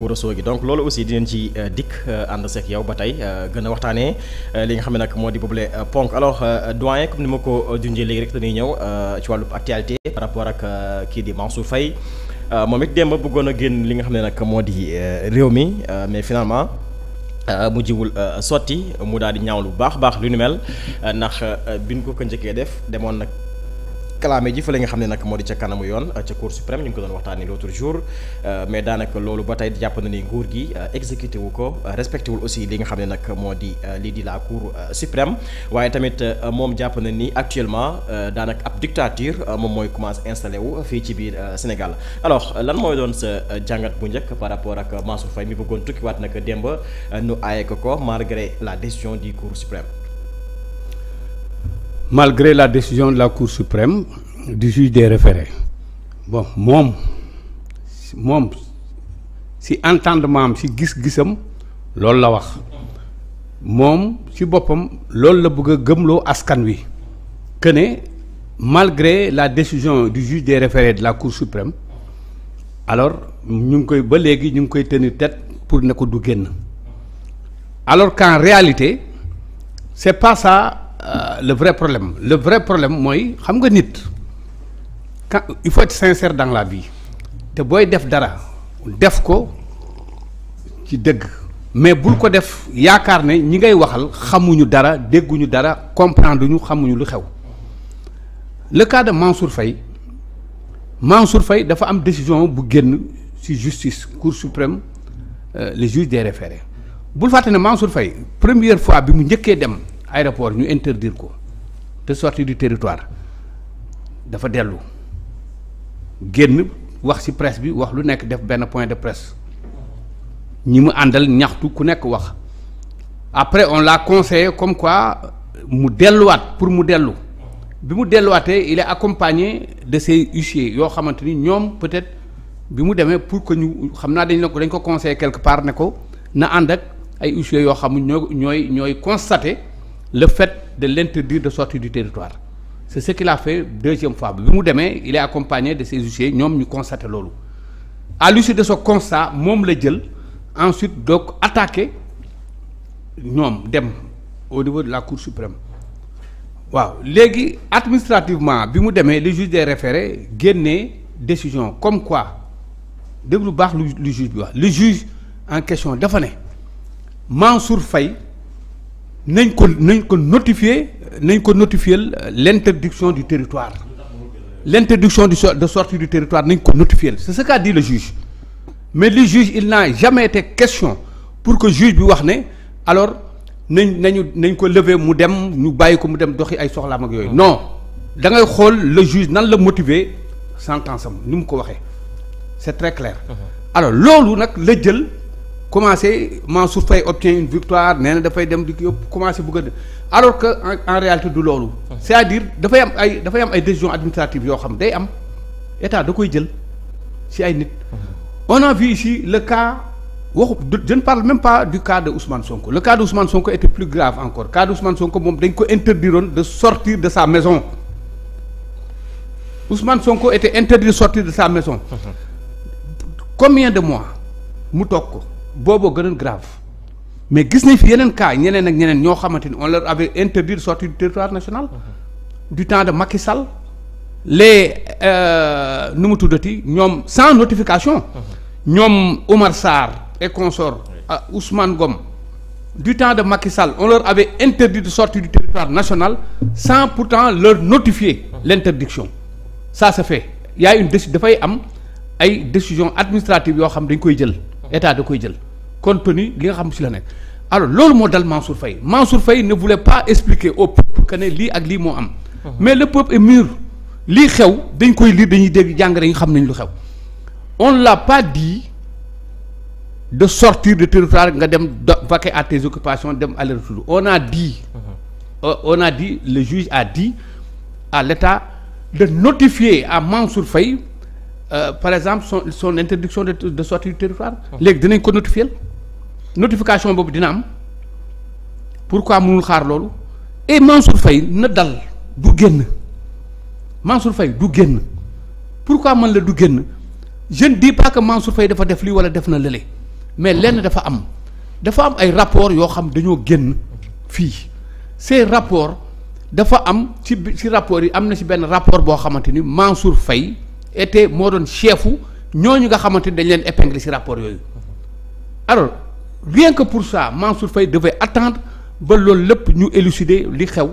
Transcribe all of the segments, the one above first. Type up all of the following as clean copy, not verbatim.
Ourossogui donc loolu aussi dinañ ci dikk ànd seeg yow ba tey gën a waxtaanee li nga xam ne nag moo di boobule ponk alors doyen comme ni ma ko junjee léegi rek dañuy ñëw ci wàllu actualité par rapport ak kii di Mansour Faye moom it démb bëggoon a génn li nga xam ne nag moo di réew mi mais finalement mu jiwul sotti mu daal di ñaawlu bu baax lu nu mel ndax biñ ko njëkkee def demoon nag kalaame ji fa la nga xam ne nag moo di ca kanamu yoon ca cour suprême ñu ngi ko doon waxtaanee l'autre jour mais daanaka loolu ba tey jàpp na ni nguur gi exécuté wu ko respecté wul aussi li nga xam ne nag moo di lii di la cour suprême waaye tamit moom jàpp na ni actuellement daanaka ab dictature moom mooy commencé installé wu fii ci biir Sénégal alors lan mooy doon sa jàngat bu njëkk par rapport ak Mansour Faye mi bëggoon tukkiwaat nag démb nu aaye ko malgré la décision du cour suprême. Malgré la décision de la Cour suprême du juge des référés bon moom si entendement am si gis-gisam loolu la wax moom si boppam loolu la bëgg a gëmloo askan wi que ne malgré la décision du juge des référés de la Cour suprême alors ñu ngi koy ba léegi ñu ngi koy tenir tête pour ne ko du génn alors qu'en réalité c'est pas ça. Le vrai problème mooy xam nga nit quand il faut être sincère dans la vie te booy def dara def ko ci dëgg mais bul ko def yaakaar ne ñi ngay waxal xamuñu dara dégguñu dara comprendre ñu xamuñu lu xew. Le cas de Mansour Faye dafa am décision bu génn ci justice Cour suprême le juge des référés bul fàtte ne Mansour Faye première fois bi mu njëkkee dem aéroport ñu interdire ko de sortir du territoire dafa dellu génn wax ci presse bi wax lu nekk def benn point de presse ñi mu àndal ñaxtu ku nekk wax après on l'a conseillé comme quoi mu delluwaat pour mu dellu bi mu delluwaatee il est accompagné de ses huissiers yoo xamante ni ñoom peut-être bi mu demee pour que ñu xam naa dañ ko conseillé quelque part ne ko na ànd ak ay huissiers yoo xam ñooy constater le fait de l'interdire de sortir du territoire c'est ce qu'il a fait deuxième fois bi mu demee il est accompagné de ses huissiers ñoom ñu constaté loolu à l'issue de ce constat moom la jël ensuite donc attaqué ñoom dem au niveau de la Cour suprême waaw léegi administrativement bi mu demee le juge des référés génnee décision comme quoi dégg lu baax lu juge bi wax le juge en question dafa ne Mansour Faye nañ ko notifier l'interdiction du territoire l'interdiction de sortie du territoire nañ ko notifier c'est ce qu'a dit le juge mais le juge il n'a jamais été question pour que juge bi wax ne alors nañ ko lever mu dem ñu bàyyi ko mu dem doxi ay soxlaam ak yooyu non da ngay xool le juge nan la motiver sentence am ni mu ko waxee c'est très clair alors loolu nag la jël commencé Mansour Faye obtient une victoire nee na dafay dem di yëpp commencé bëgg a alors que en réalité du loolu c'est-à-dire dafay am ay décisions administratives yoo xam day am état da koy jël ci ay nit on a vu ici le cas je ne parle même pas du cas de Ousmane Sonko le cas de Ousmane Sonko était plus grave encore cas de Ousmane Sonko moom dañ ko interdiroon de sortir de sa maison Ousmane Sonko était interdit de sortir de sa maison combien de mois mu toog ko booboo gënoon grave mais gis nañ fi yeneen cas ñeneen ak ñeneen ñoo xamante ni on leur avait interdit de sortir du territoire national du temps de Macky Sall les nu mu tuddati ñoom sans notification ñoom Oumar Sarr et consorts Ousmane Ngom du temps de Macky Sall on leur avait interdit de sortir du territoire national sans pourtant leur notifier l'interdiction ça se fait il y a une dafay am ay décisions administratives yoo xam dañ koy jël état da koy jël compte tenu li nga xam si la nekk alors loolu moo dal Mansour Faye ne voulait pas expliquer au peuple que ne lii ak lii moo am mais le peuple est mûr lii xew dañ koy lire dañuy dégg jàng dañu xam nañ lu xew on l'a pas dit de sortir du territoire nga dem vaquer à tes occupations dem aller-retour on a dit le juge a dit à l'état de notifier à Mansour Faye par exemple son interdiction de sortie du territoire léegi dinañ ko notification boobu dina am pourquoi mënul xaar loolu et Mansour Faye na dal du génn Mansour Faye du génn pourquoi man la du génn je ne dis pas que Mansour Faye dafa def lii wala def na lële mais lenn dafa am ay rapports yoo xam dañoo génn fii ces rapports dafa am ci rapports yi am na ci benn rapport boo xamante ni Mansour Faye moo doon chefu ñooñu nga xamante ni dañ leen épinglé ci rapport yooyu alors rien que pour ça Mansour Faye devait attendre ba loolu lépp ñu élucider li xew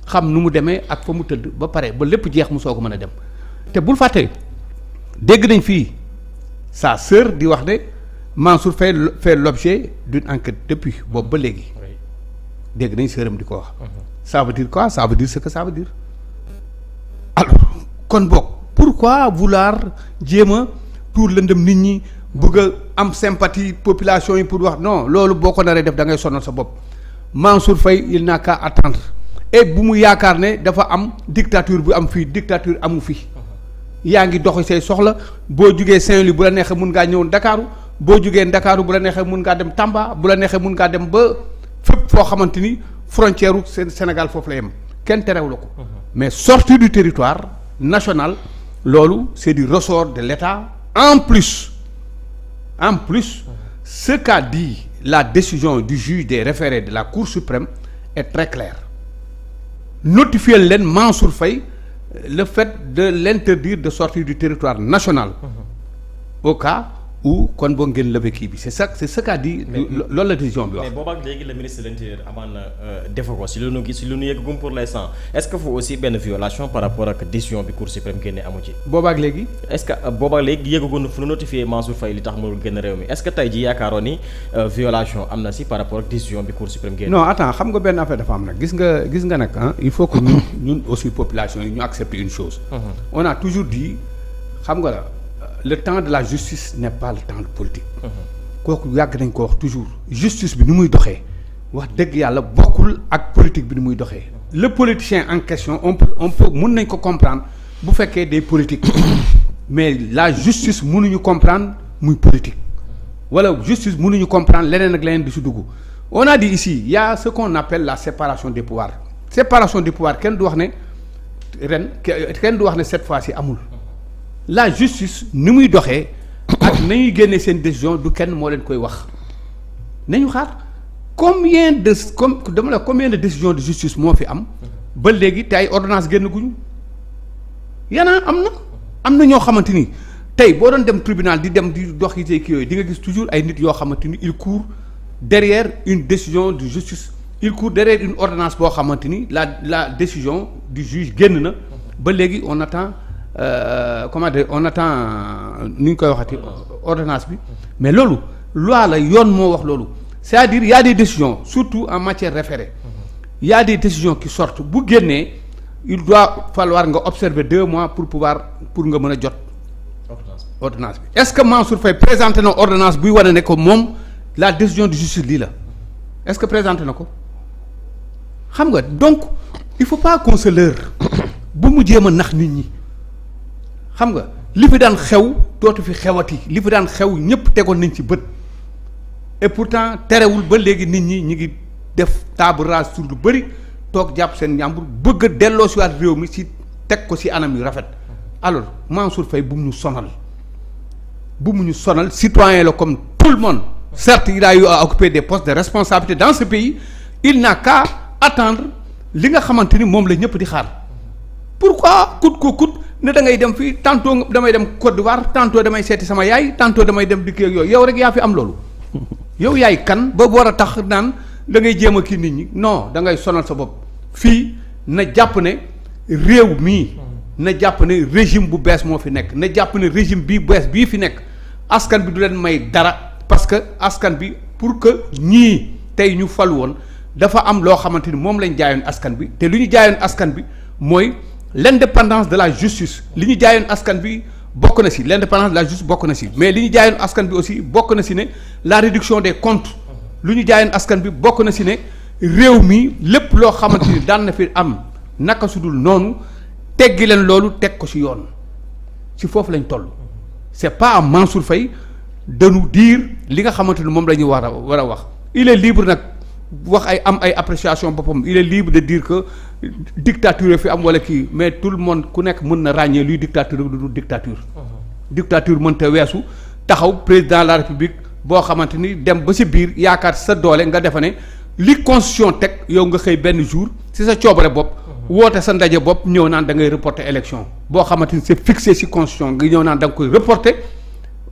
xam nu mu demee ak fa mu tëdd ba pare ba lépp jeex mu soog a mën a dem te bul fàtte dégg nañ fii sa sœur di wax ne Mansour Faye fait l'objet d'une enquête depuis boobu ba léegi dégg nañ sœuram di ko wax ça veut dire quoi ça veut dire ce que ça veut dire alors kon boog pourquoi vouloir jéem a tuur lëndëm nit ñi bëgg a am sympathie population yi pour wax non loolu boo ko naree def da ngay sonal sa bopp Mansour Faye il n'a qu'à attendre et bu mu yaakaar ne dafa am dictature bu am fii dictature amu fi yaa ngi doxi say soxla boo jugee Saint-Louis bu la neexee mun ngaa ñëw Ndakaaru boo jugee Ndakaaru bu la neexee mun ngaa dem Tamba bu la neexee mun ngaa dem ba fépp foo xamante ni frontière u Sénégal foofu la yem kenn terew la ko mais sortir du territoire national loolu c'est du ressort de l'État en plus ce qu'a dit la décision du juge des référés de la Cour suprême est très claire notifier leen Mansour Faye le fait de l'interdire de sortir du territoire national au cas où kon boo ngeen lever kii bi c'est ce qu'a dit loolu la décision bi wax. mais boobaak léegi le ministre de l'Intérieur amaan na defe ko si lu nu gis si lu nu yëggum pour l'instant est-ce que faut aussi benn violation par rapport ak décision bi Cour suprême génne amu ci. boobaak léegi. est-ce que boobaak léegi yëgagum fu nu notifier Mansour Faye li tax mu génn réew mi est-ce que tey ji yaakaaroon ni violation am na si par rapport ak décision bi Cour suprême génne. non attends xam nga benn affaire dafa am nag gis nga nag il faut que ñun aussi population yi ñu accepter une chose. On a toujours dit xam nga la. Le temps de la justice n'est pas le temps de politique. kooku yàgg nañ ko wax toujours justice bi ni muy doxee wax dëgg yàlla bokkul ak politique bi ni muy doxee. Le politicien en question on peut mun nañ ko comprendre bu fekkee des politiques mais la justice mënuñu comprendre muy politique wala justice mënuñu comprendre leneen ak leneen di si dugg. On a dit ici il y a ce qu'on appelle la séparation des pouvoirs séparation des pouvoirs kenn du wax ne cette fois-ci amul. La justice ni muy doxee ak nañuy génne seen décision du kenn moo leen koy wax nañu xaar combien de décisions de justice moo fi am ba léegi te ay ordonnance génn guñu yanaa am na ñoo xamante ni tey boo doon dem tribunal di dem di dox yi kii yooyu di nga gis toujours ay nit yoo xamante ni il court derrière une décision de justice il court derrière une ordonnance boo xamante ni la décision du juge génn na ba léegi on attend ni ñu koy waxati ordonnance bi mais loolu loi la yoon moo wax loolu c'est-à-dire y a des décisions surtout en matière référée y a des décisions qui sortent bu génnee il doit falloir nga observer 2 mois pour nga mën a jot ordonnance bi est-ce que Mansour Faye présenté na ordonnance buy wane ne ko moom la décision de justice lii la est-ce que présenté na ko xam nga donc il faut pas qu'on se leurre bu mu jéem a nax nit ñi xam nga li fi daan xew dootu fi xewati li fi daan xew ñëpp tegoon nañ ci bët et pourtant terewul ba léegi nit ñi ñu ngi def table rase sur lu bëri toog jàpp seen njàmbur bëgg a delloo si waat réew mi si teg ko si anam yu rafet alors Mansour Faye bu mu ñu sonal citoyen la comme tout le monde certes il a eu à occuper des postes de responsabilité dans ce pays il n'a qu'à attendre li nga xamante ni moom la ñëpp di xaar pourquoi coûte ne da ngay dem fii tantôt damay dem Côte d'Ivoire tantôt damay seeti sama yaay tantôt damay dem di kii ak yooyu yow rek yaa fi am loolu yow yaay kan ba war a tax naan da ngay jéem a kii nit ñi non da ngay sonal sa bopp fii na jàpp ne réew mii na jàpp ne régime bu bees moo fi nekk na jàpp ne régime bii bees bii fi nekk askan bi du leen may dara parce que askan bi pour que ñii tey ñu fal woon dafa am loo xamante ni moom lañ jaayoon askan bi te lu ñu jaayoon askan bi mooy l'indépendance de la justice li ñu jaayoon askan bi bokk na si l'indépendance de la justice bokk na si mais li ñu jaayoon askan bi aussi bokk na si ne la réduction des comptes lu ñu jaayoon askan bi bokk na si ne réew mi lépp loo xamante ni daan na fi am naka sudul noonu teggi leen loolu teg ko si yoon si foofu lañ toll c'est pas à Mansour Faye de nous dire li nga xamante ni moom la ñu war a wax il est libre nag wax ay appréciation boppam il est libre de dire que dictature fi am wala kii mais tout le monde ku nekk mën na ràññee luy dictature ak lu dul dictature. Dictature mënta weesu taxaw président de la république boo xamante ni dem ba si biir yaakaar sa doole nga defe ne li constitution teg yow nga xëy benn jour si sa coobare bopp woote sa ndaje bopp ñëw naan da ngay reporter élection boo xamante ni c'est fixé si constitution nga ñëw naan da nga koy reporter.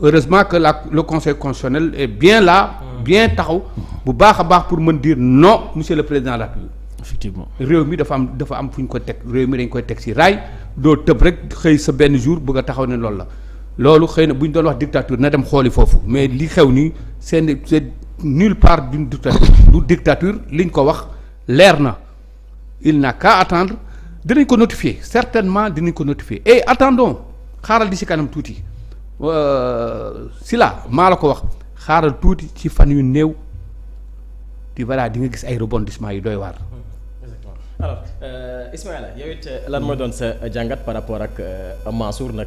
Heureusement que le conseil constitutionnel est bien là bien taxaw bu baax a baax pour mën dire non monsieur le président de la République. Effectivement réew mi dafa am fu ñu ko teg réew mi dañ koy teg ci raay doo tëb rek xëy sa benn jour bëgg a taxaw ne loolu la loolu xëy na bu ñu doon wax dictature na dem xooli foofu mais li xew nii c'est nulle part d'une dictature li ñu ko wax leer na il n'a qu'à attendre dinañ ko notifier certainement dinañ ko notifier et attendons xaaral di ci kanam tuuti si la maa la ko wax xaaral tuuti ci fan yu néew di voilà di nga gis ay rebondissement yu doy waar. alors Ismaïla yow it lan mooy doon sa jàngat par rapport ak Mansour nag